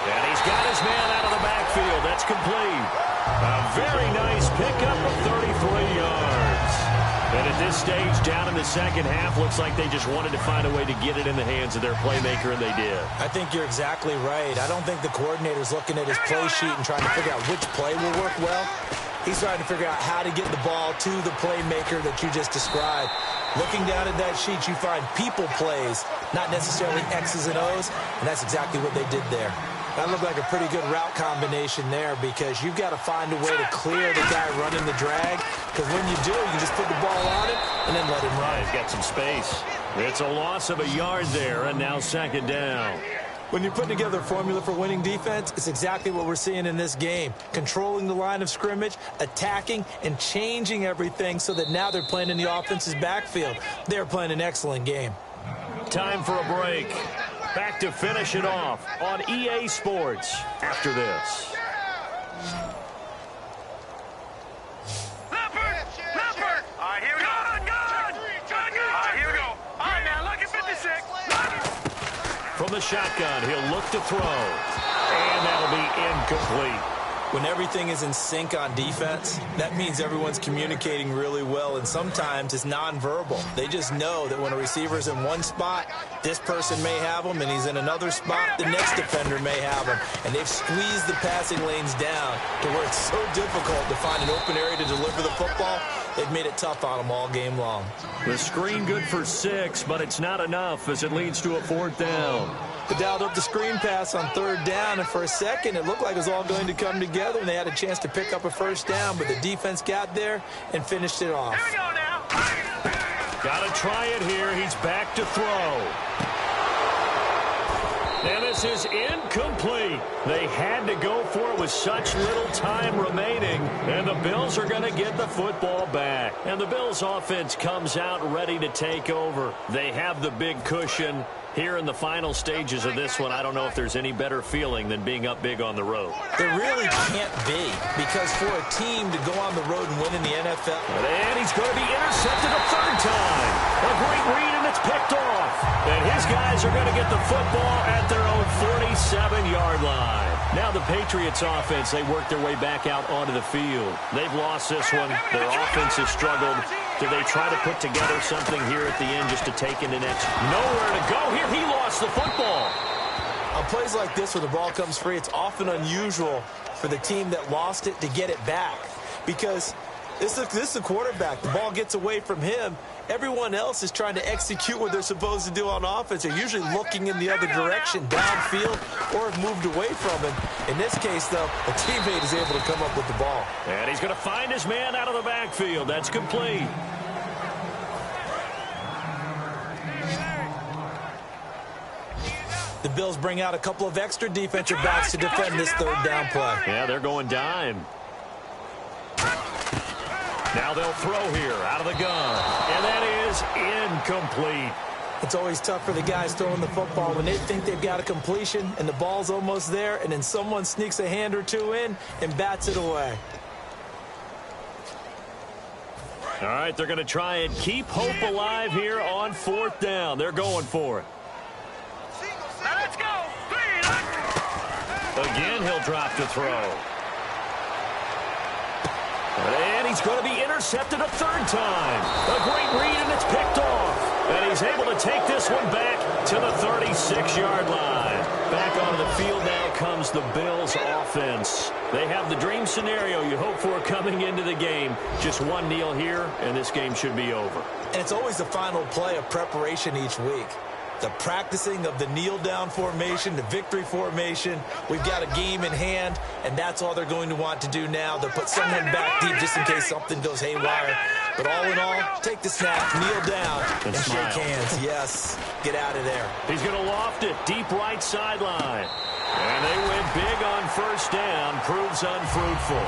And he's got his man out of the backfield. That's complete. A very nice pickup of 33 yards. And at this stage, down in the second half, looks like they just wanted to find a way to get it in the hands of their playmaker, and they did. I think you're exactly right. I don't think the coordinator's looking at his play sheet and trying to figure out which play will work well. He's trying to figure out how to get the ball to the playmaker that you just described. Looking down at that sheet, you find people plays, not necessarily X's and O's, and that's exactly what they did there. That looked like a pretty good route combination there because you've got to find a way to clear the guy running the drag, because when you do, you just put the ball on him and then let him run. He's got some space. It's a loss of a yard there, and now second down. When you're putting together a formula for winning defense, it's exactly what we're seeing in this game. Controlling the line of scrimmage, attacking, and changing everything so that now they're playing in the offense's backfield. They're playing an excellent game. Time for a break. Back to finish it off on EA Sports after this. Leopard! All right, here we go. All right, here we go. All right, now look at 56. From the shotgun, he'll look to throw. And that'll be incomplete. When everything is in sync on defense, that means everyone's communicating really well, and sometimes it's nonverbal. They just know that when a receiver's in one spot, this person may have him, and he's in another spot, the next defender may have him. And they've squeezed the passing lanes down to where it's so difficult to find an open area to deliver the football. They've made it tough on them all game long. The screen good for 6, but it's not enough as it leads to a fourth down. They dialed up the screen pass on third down, and for a second it looked like it was all going to come together, and they had a chance to pick up a first down, but the defense got there and finished it off. Here we go now. Got to try it here. He's back to throw. And this is incomplete. They had to go for it with such little time remaining. And the Bills are going to get the football back. And the Bills offense comes out ready to take over. They have the big cushion. Here in the final stages of this one, I don't know if there's any better feeling than being up big on the road. There really can't be, because for a team to go on the road and win in the NFL. And he's going to be intercepted a third time. A great read, and it's picked off. And his guys are going to get the football at their own 47-yard line. Now the Patriots offense, they work their way back out onto the field. They've lost this one. Their offense has struggled. Do they try to put together something here at the end just to take into next? Nowhere to go here. He lost the football. On plays like this where the ball comes free, it's often unusual for the team that lost it to get it back, because this is the quarterback. The ball gets away from him. Everyone else is trying to execute what they're supposed to do on offense. They're usually looking in the other direction, downfield, or have moved away from him. In this case, though, a teammate is able to come up with the ball. And he's going to find his man out of the backfield. That's complete. The Bills bring out a couple of extra defensive backs to defend this third down play. Yeah, they're going dime. Now they'll throw here out of the gun. And that is incomplete. It's always tough for the guys throwing the football when they think they've got a completion and the ball's almost there, and then someone sneaks a hand or two in and bats it away. All right, they're going to try and keep hope alive here on fourth down. They're going for it. Again, he'll drop to throw. And he's going to be intercepted a third time. A great read, and it's picked off. And he's able to take this one back to the 36-yard line. Back onto the field now comes the Bills offense. They have the dream scenario you hope for coming into the game. Just one kneel here, and this game should be over. And it's always the final play of preparation each week. The practicing of the kneel-down formation, the victory formation. We've got a game in hand, and that's all they're going to want to do now. They'll put someone back deep just in case something goes haywire. But all in all, take the snap, kneel down, and shake hands. Yes, get out of there. He's going to loft it deep right sideline. And they win big on first down. Proves unfruitful.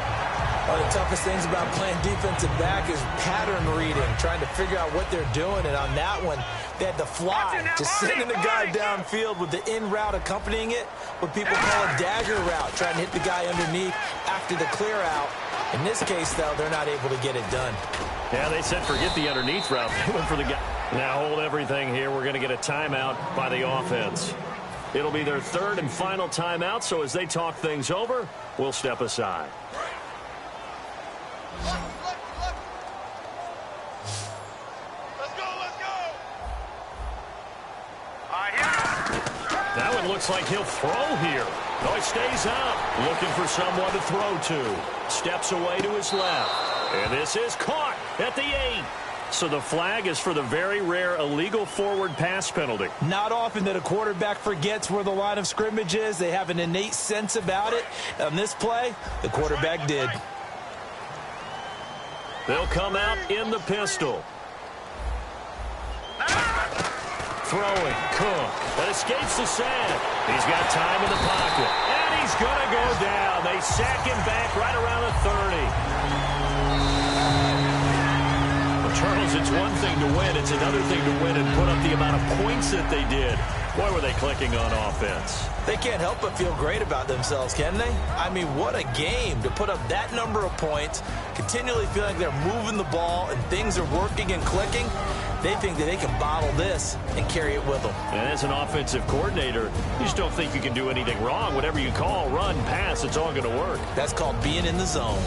One of the toughest things about playing defensive back is pattern reading, trying to figure out what they're doing. And on that one, they had the fly, just sending the guy downfield with the in route accompanying it, what people call a dagger route, trying to hit the guy underneath after the clear out. In this case, though, they're not able to get it done. Yeah, they said forget the underneath route. They went for the guy. Now hold everything here. We're going to get a timeout by the offense. It'll be their third and final timeout, so as they talk things over, we'll step aside. That one looks like he'll throw here. No, he stays up, looking for someone to throw to. Steps away to his left. And this is caught at the 8. So the flag is for the very rare illegal forward pass penalty. Not often that a quarterback forgets where the line of scrimmage is. They have an innate sense about it. On this play, the quarterback did. They'll come out in the pistol. Throwing, Cook. That escapes the sack. He's got time in the pocket. And he's going to go down. They sack him back right around the 30. Well, Charles, it's one thing to win. It's another thing to win and put up the amount of points that they did. Boy, were they clicking on offense. They can't help but feel great about themselves, can they? I mean, what a game to put up that number of points, continually feeling like they're moving the ball and things are working and clicking. They think that they can bottle this and carry it with them. And as an offensive coordinator, you just don't think you can do anything wrong. Whatever you call, run, pass, it's all going to work. That's called being in the zone.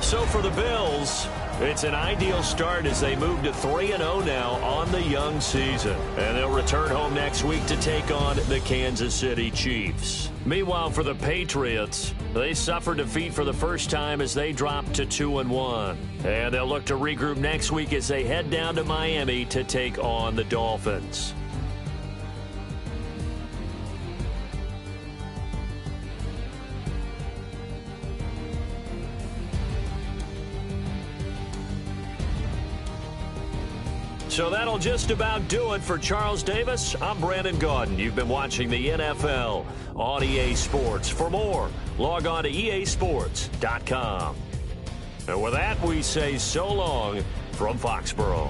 So for the Bills, it's an ideal start as they move to 3-0 now on the young season. And they'll return home next week to take on the Kansas City Chiefs. Meanwhile, for the Patriots, they suffered defeat for the first time as they dropped to 2-1. And they'll look to regroup next week as they head down to Miami to take on the Dolphins. So that'll just about do it for Charles Davis. I'm Brandon Gaudin. You've been watching the NFL on EA Sports. For more, log on to easports.com. And with that, we say so long from Foxborough.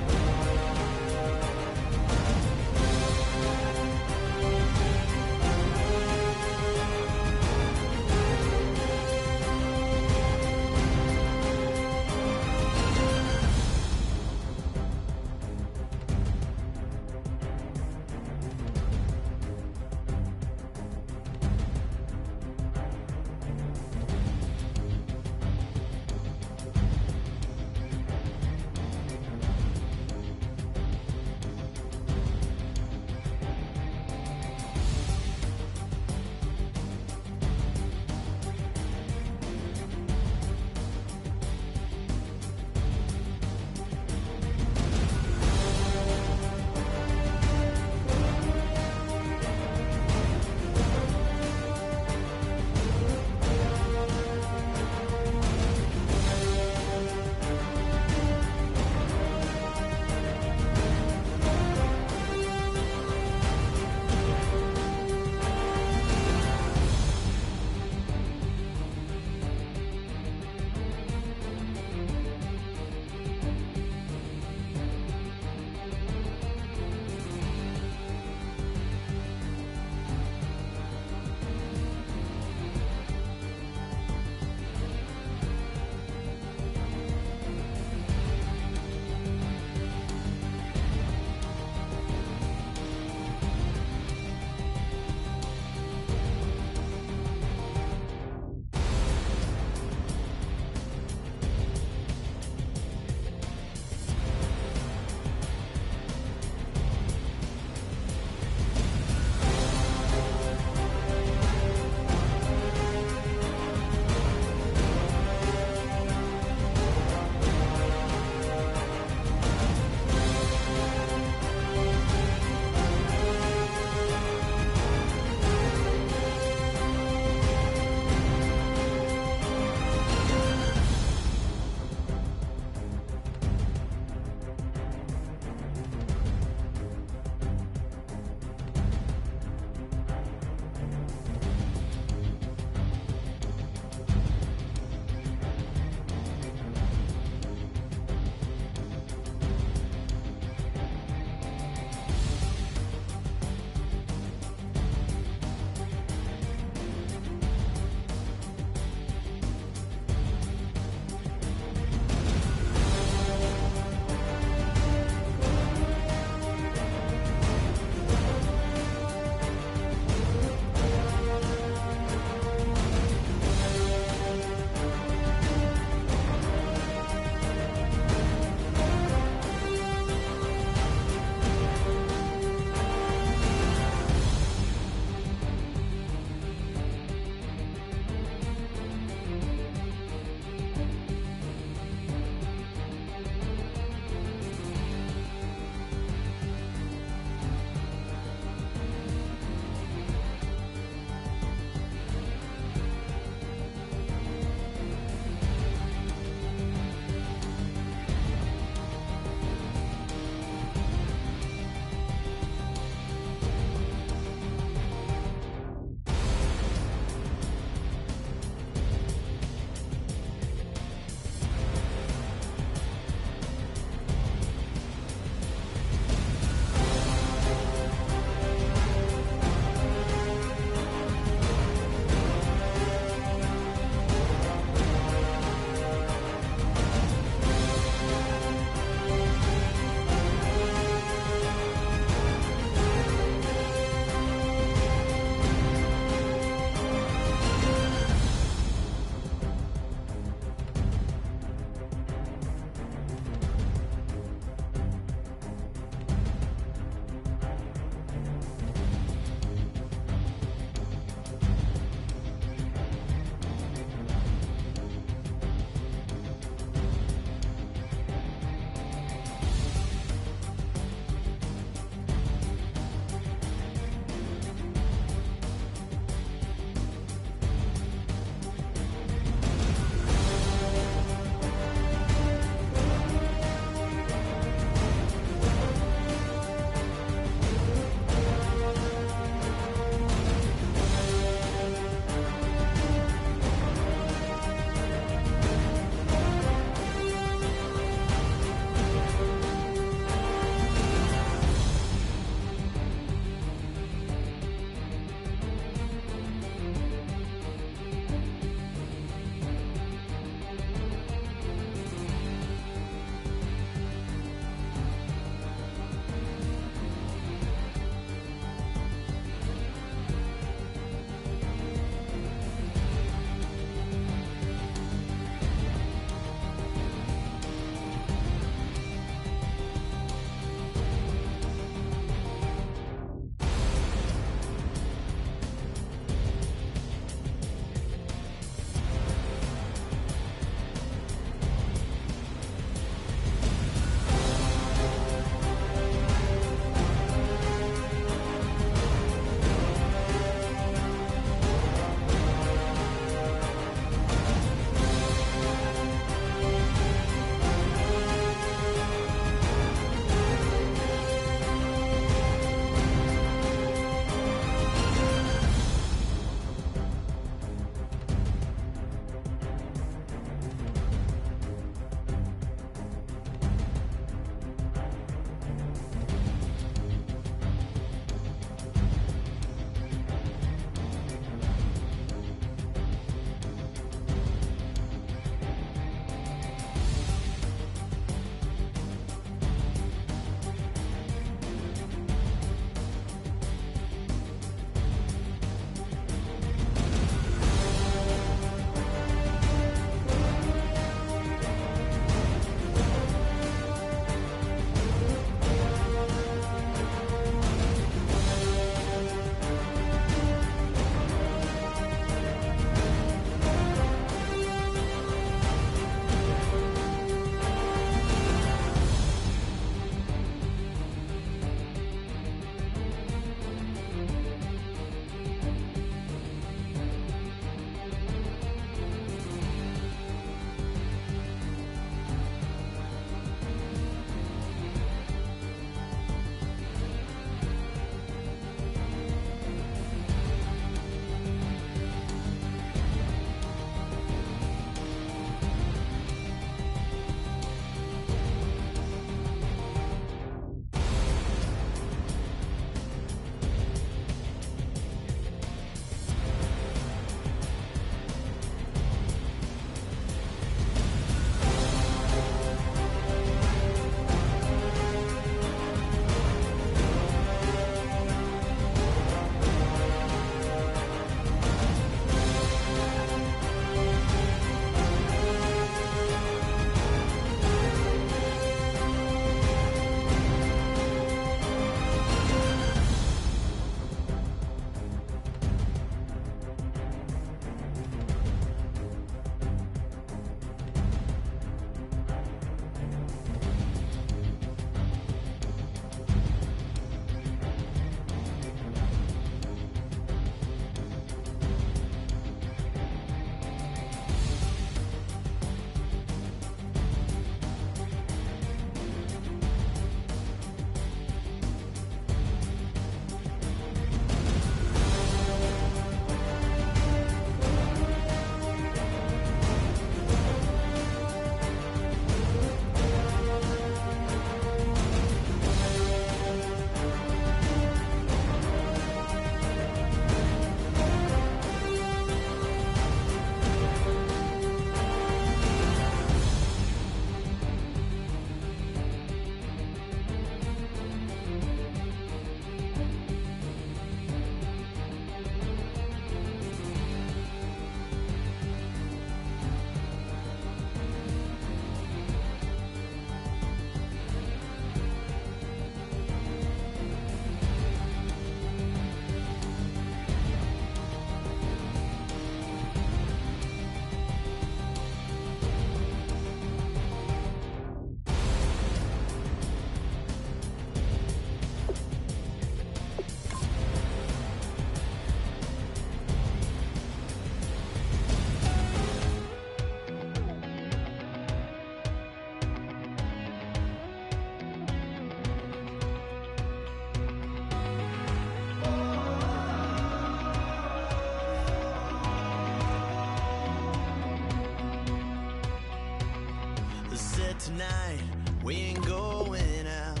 But tonight, we ain't going out.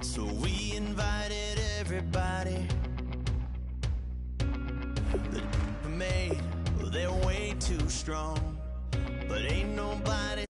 So we invited everybody. The made, well, they're way too strong. But ain't nobody